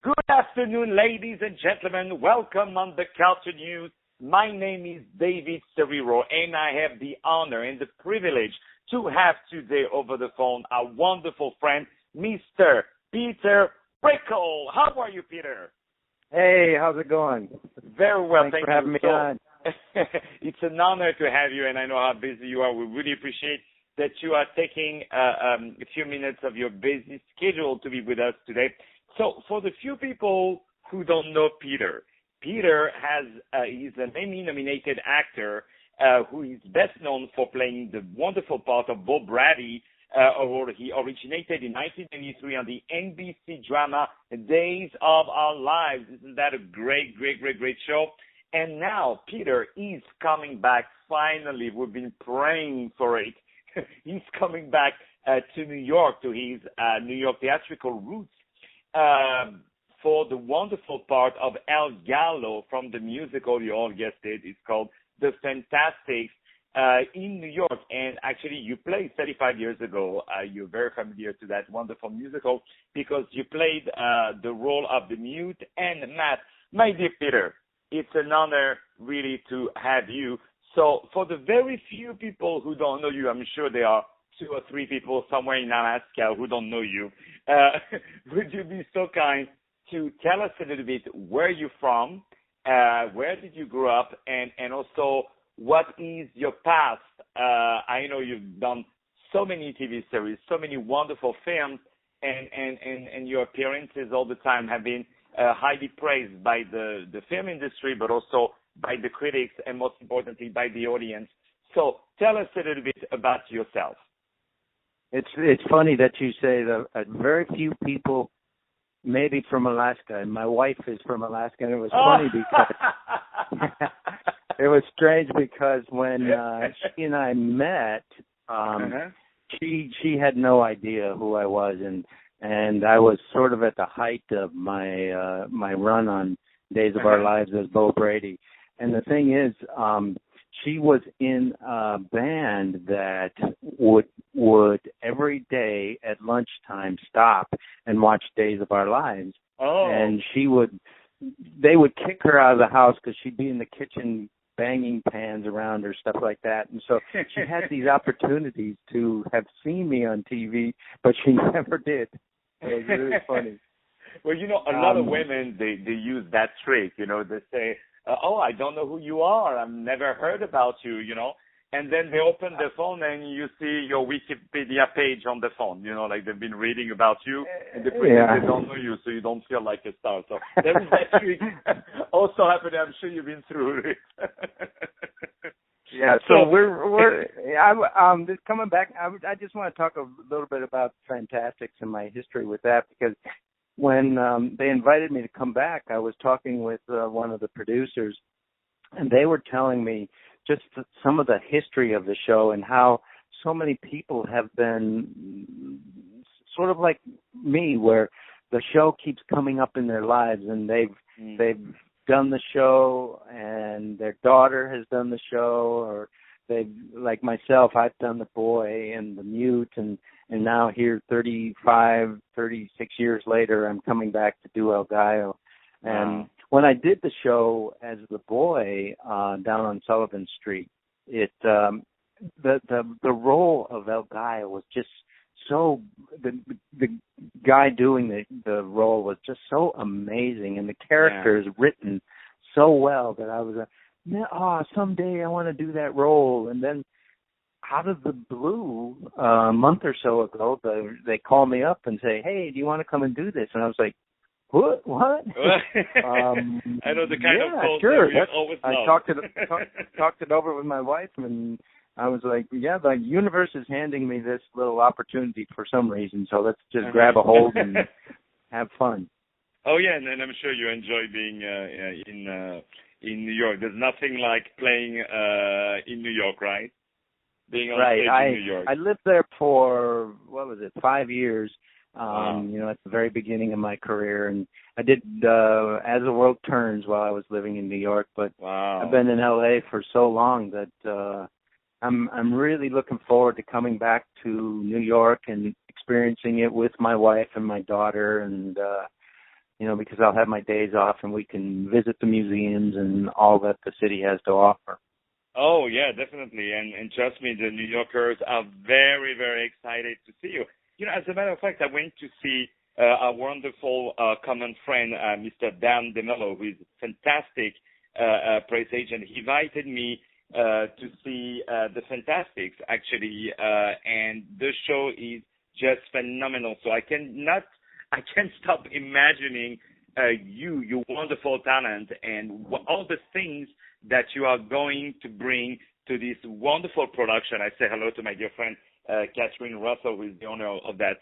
Good afternoon, ladies and gentlemen. Welcome on the Culture News. My name is David SERERO, and I have the honor and the privilege to have today over the phone our wonderful friend, Mr. Peter RECKELL. How are you, Peter? Hey, how's it going? Very well, Thanks for having me on. It's an honor to have you, and I know how busy you are. We really appreciate that you are taking a few minutes of your busy schedule to be with us today. So for the few people who don't know Peter, Peter he's an Emmy-nominated actor who is best known for playing the wonderful part of Bob Brady. He originated in 1993 on the NBC drama Days of Our Lives. Isn't that a great show? And now Peter is coming back finally. We've been praying for it. He's coming back to New York, to his New York theatrical roots. For the wonderful part of El Gallo from the musical, you all guessed it, it's called The Fantastics in New York. And actually, you played 35 years ago. You're very familiar to that wonderful musical because you played the role of the mute and Matt. My dear Peter, it's an honor really to have you. So for the very few people who don't know you, I'm sure there are 2 or 3 people somewhere in Alaska who don't know you. Would you be so kind to tell us a little bit where you're from, where did you grow up, and also what is your past? I know you've done so many TV series, so many wonderful films, and your appearances all the time have been highly praised by the film industry, but also by the critics, and most importantly, by the audience. So tell us a little bit about yourself. It's funny that you say that very few people, maybe from Alaska, and my wife is from Alaska, and it was funny because it was strange because when she and I met, she had no idea who I was, and I was sort of at the height of my my run on Days of Our Lives as Bo Brady. And the thing is, she was in a band that would every day at lunchtime stop and watch Days of Our Lives. Oh. And they would kick her out of the house because she'd be in the kitchen banging pans around her, stuff like that. And so she had these opportunities to have seen me on TV, but she never did. It was really funny. Well, you know, a lot of women, they use that trick, you know, they say, oh, I don't know who you are. I've never heard about you, you know. And then they open the phone and you see your Wikipedia page on the phone, you know, like they've been reading about you and they don't know you, so you don't feel like a star. So there is that trick also happening. I'm sure you've been through it. Yeah, so we're coming back. I just want to talk a little bit about Fantastics and my history with that, because when they invited me to come back, I was talking with one of the producers, and they were telling me just some of the history of the show and how so many people have been sort of like me, where the show keeps coming up in their lives, and they've done the show, and their daughter has done the show, or they've, like myself, I've done the boy and the mute, and now here 36 years later, I'm coming back to do El Gallo. And when I did the show as the boy down on Sullivan Street, the role of El Gallo was just so, the guy doing the role was just so amazing, and the character is written so well that I was someday I want to do that role. And then out of the blue, a month or so ago, they call me up and say, hey, do you want to come and do this? And I was like, what? I know the kind of calls sure. that we always love. I talked it over with my wife, and I was like, yeah, the universe is handing me this little opportunity for some reason, so let's just grab a hold and have fun. Oh, yeah, and I'm sure you enjoy being in New York. There's nothing like playing in New York, right? Being on stage in New York. I lived there for, 5 years, you know, at the very beginning of my career. And I did As the World Turns while I was living in New York. But I've been in L.A. for so long that I'm really looking forward to coming back to New York and experiencing it with my wife and my daughter. And because I'll have my days off and we can visit the museums and all that the city has to offer. Oh, yeah, definitely. And trust me, the New Yorkers are very, very excited to see you. As a matter of fact, I went to see our wonderful common friend, Mr. Dan DeMello, who is a fantastic press agent. He invited me to see the Fantastics, actually, and the show is just phenomenal. So I can't stop imagining your wonderful talent and all the things that you are going to bring to this wonderful production. I say hello to my dear friend, Catherine Russell, who is the owner of that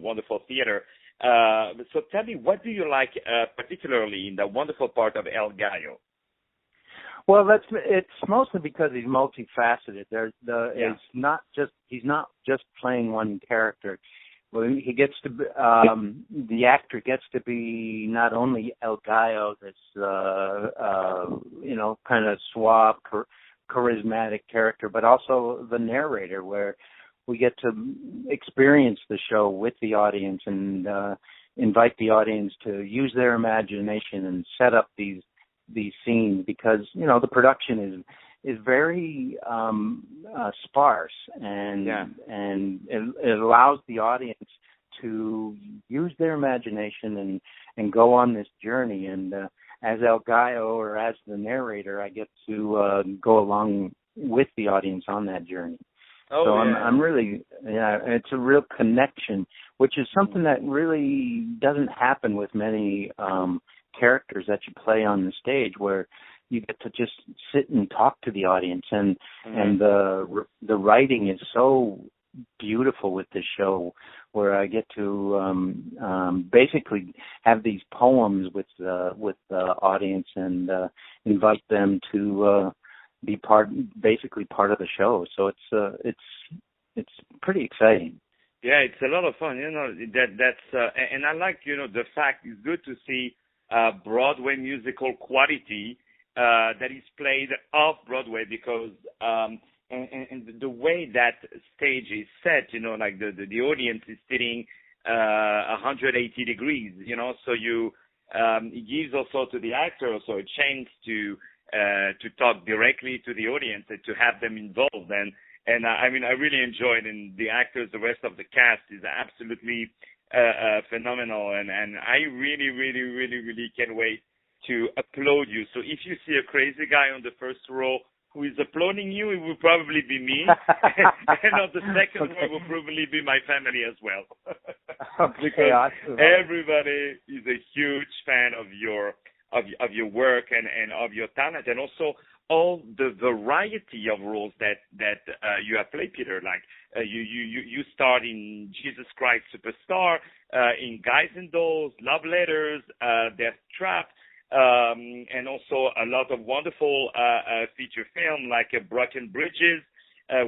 wonderful theater. So tell me, what do you like particularly in the wonderful part of El Gallo? Well, it's mostly because he's multifaceted. He's not just playing one character. Well, he gets to the actor gets to be not only El Gallo, this kind of suave, charismatic character, but also the narrator, where we get to experience the show with the audience and invite the audience to use their imagination and set up these scenes, because the production is very sparse, and it allows the audience to use their imagination and go on this journey. And as El Gallo, or as the narrator, I get to go along with the audience on that journey. Oh, so yeah. I'm really, it's a real connection, which is something that really doesn't happen with many characters that you play on the stage, where you get to just sit and talk to the audience, and the writing is so beautiful with this show, where I get to basically have these poems with the audience and invite them to be part of the show. So it's pretty exciting. Yeah, it's a lot of fun. That's and I like the fact it's good to see Broadway musical quality that is played off Broadway, because and the way that stage is set, like the audience is sitting 180 degrees, so it gives also to the actor also a chance to talk directly to the audience and to have them involved. And I really enjoyed it, and the actors, the rest of the cast is absolutely phenomenal, and I really, really, really, really can't wait to applaud you. So if you see a crazy guy on the first row who is applauding you, it will probably be me, and on the second row will probably be my family as well. Because everybody is a huge fan of your work and of your talent, and also all the variety of roles that you have played, Peter. Like you starred in Jesus Christ Superstar, in Guys and Dolls, Love Letters, Death Trap, and also a lot of wonderful feature film like Broken Bridges,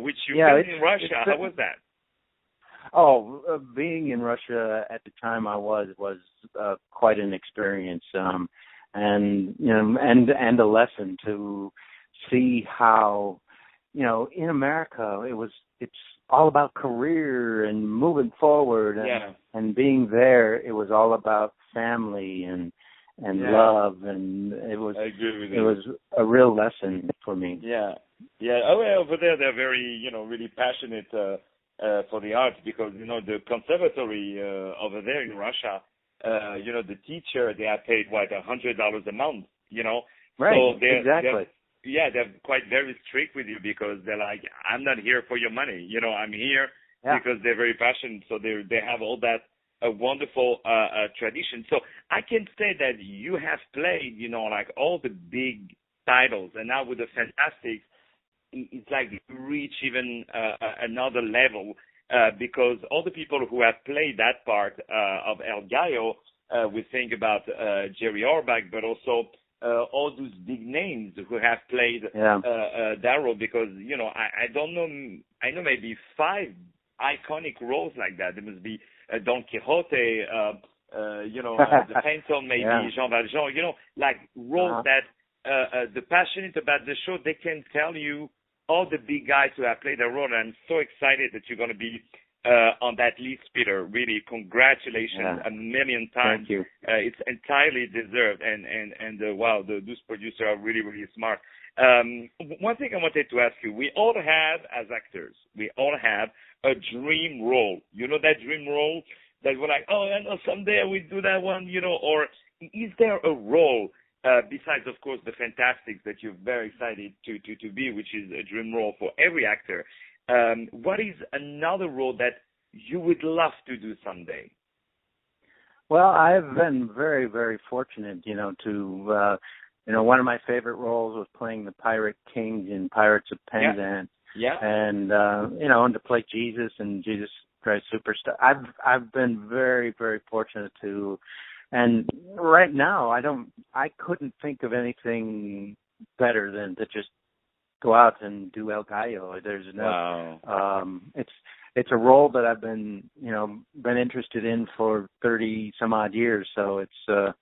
which you filmed in Russia. How was that? Oh, being in Russia at the time I was quite an experience, and a lesson to see how, in America it's all about career and moving forward, and being there it was all about family and love, and it was a real lesson for me. Yeah. Oh, yeah, over there they're very really passionate for the arts, because the conservatory over there in Russia, the teacher, they are paid $100 a month, Right. So exactly. They're quite very strict with you, because they're like, I'm not here for your money, I'm here because they're very passionate. So they have all that wonderful tradition. So I can say that you have played, like all the big titles, and now with the Fantastics, it's like you reach even another level, because all the people who have played that part of El Gallo, we think about Jerry Orbach, but also all those big names who have played that role, because I don't know, I know maybe 5 iconic roles like that. There must be Don Quixote, the Painter, maybe Jean Valjean, like roles that the passionate about the show, they can tell you all the big guys who have played a role. And I'm so excited that you're going to be on that list, Peter. Really, congratulations a million times. Thank you. It's entirely deserved, and wow, those producers are really, really smart. One thing I wanted to ask you: we all have, as actors, we all have a dream role. You know that dream role that we're like, oh, I know someday I will do that one, you know. Or is there a role besides, of course, the Fantastics that you're very excited to be, which is a dream role for every actor? What is another role that you would love to do someday? Well, I've been very, very fortunate, you know, to, one of my favorite roles was playing the Pirate King in Pirates of Penzance. Yeah. And, and to play Jesus and Jesus Christ Superstar. I've been very, very fortunate to, and right now I couldn't think of anything better than to just go out and do El Gallo. There's no, wow. It's a role that I've been interested in for 30 some odd years. So it's,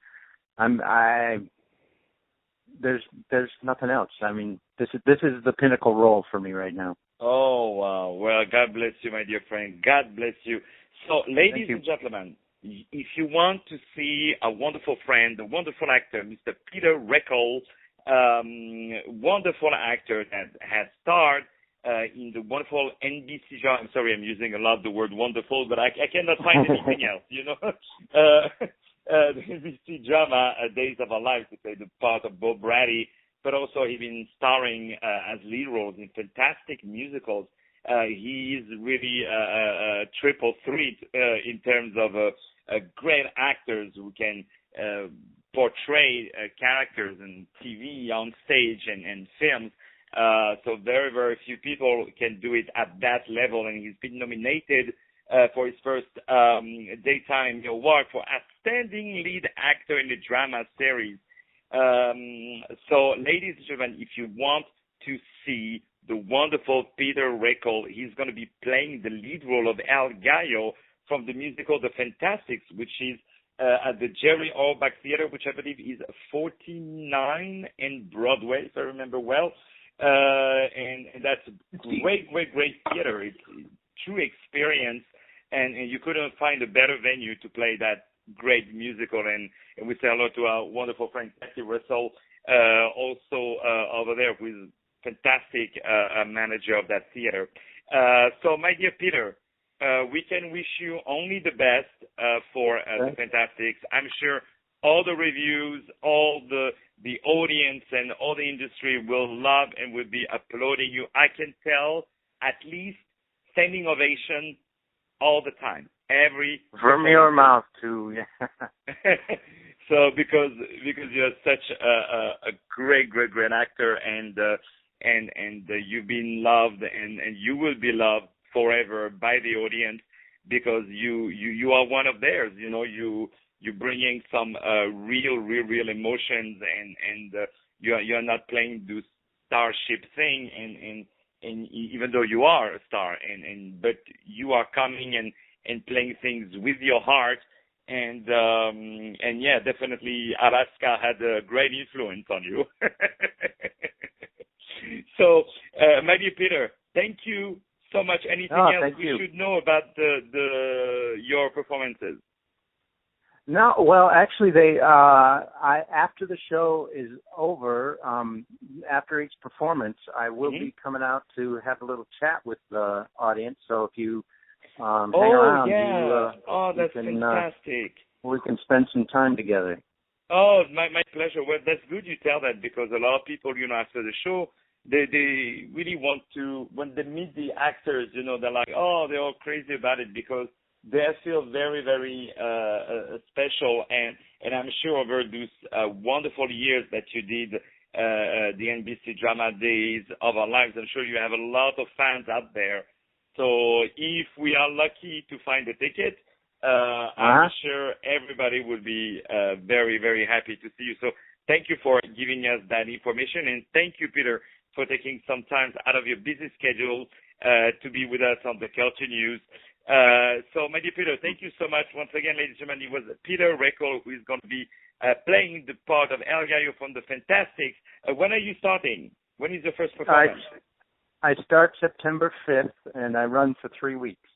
there's nothing else. I mean, this is the pinnacle role for me right now. Oh, wow. Well, God bless you, my dear friend. God bless you. So, ladies and gentlemen, if you want to see a wonderful friend, a wonderful actor, Mr. Peter RECKELL, wonderful actor that has starred in the wonderful NBC drama. I'm sorry, I'm using a lot the word wonderful, but I cannot find anything else, you know. The NBC drama, Days of Our Lives, to play the part of Bob Braddy, but also he's been starring as lead roles in fantastic musicals. He is really a triple threat in terms of great actors who can portray characters in TV, on stage, and films. So very, very few people can do it at that level, and he's been nominated for his first Daytime Award for Outstanding Lead Actor in the Drama Series. So, ladies and gentlemen, if you want to see the wonderful Peter RECKELL, he's going to be playing the lead role of El Gallo from the musical The Fantastics, which is at the Jerry Orbach Theater, which I believe is 49 in Broadway, if I remember well. And that's a great, great, great theater. It's a true experience, and you couldn't find a better venue to play that great musical. And we say hello to our wonderful friend Kathy Russell, also over there, who is a fantastic manager of that theater. So, my dear Peter, we can wish you only the best for the Fantastics. I'm sure all the reviews, all the audience, and all the industry will love and will be applauding you. I can tell at least standing ovation all the time. From your mouth too. So because you're such a great actor, and you've been loved, and you will be loved forever by the audience, because you are one of theirs. You know, you're bringing some real emotions, and you're not playing the starship thing, and even though you are a star, but you are coming and playing things with your heart, and yeah, definitely Alaska had a great influence on you. So, my dear Peter, thank you so much. Anything else we should know about your performances? No, well, actually, after the show is over, after each performance, I will be coming out to have a little chat with the audience. So if you hang around, that's fantastic. We can spend some time together. Oh, my pleasure. Well, that's good you tell that, because a lot of people, after the show, they really want to, when they meet the actors, they're like, oh, they're all crazy about it, because they feel very, very special, and I'm sure over those wonderful years that you did the NBC Drama Days of Our Lives, I'm sure you have a lot of fans out there. So if we are lucky to find a ticket, I'm sure everybody will be very, very happy to see you. So thank you for giving us that information, and thank you, Peter, for taking some time out of your busy schedule to be with us on the Culture News. So, my dear Peter, thank you so much. Once again, ladies and gentlemen, it was Peter RECKELL who is going to be playing the part of El Gallo from the Fantastics. When are you starting? When is your first performance? I start September 5th, and I run for 3 weeks.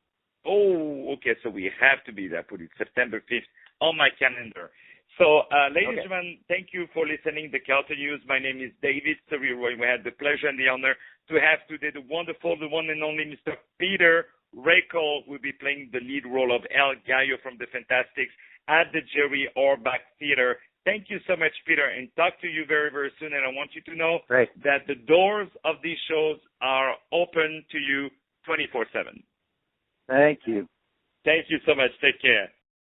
Oh, okay. So we have to be there. Put it September 5th on my calendar. So, ladies and gentlemen, thank you for listening to Culture News. My name is David SERERO. We had the pleasure and the honor to have today the wonderful, the one and only Mr. Peter RECKELL will be playing the lead role of El Gallo from the Fantastics at the Jerry Orbach Theater. Thank you so much, Peter, and talk to you very, very soon. And I want you to know that the doors of these shows are open to you 24/7. Thank you. Thank you so much. Take care.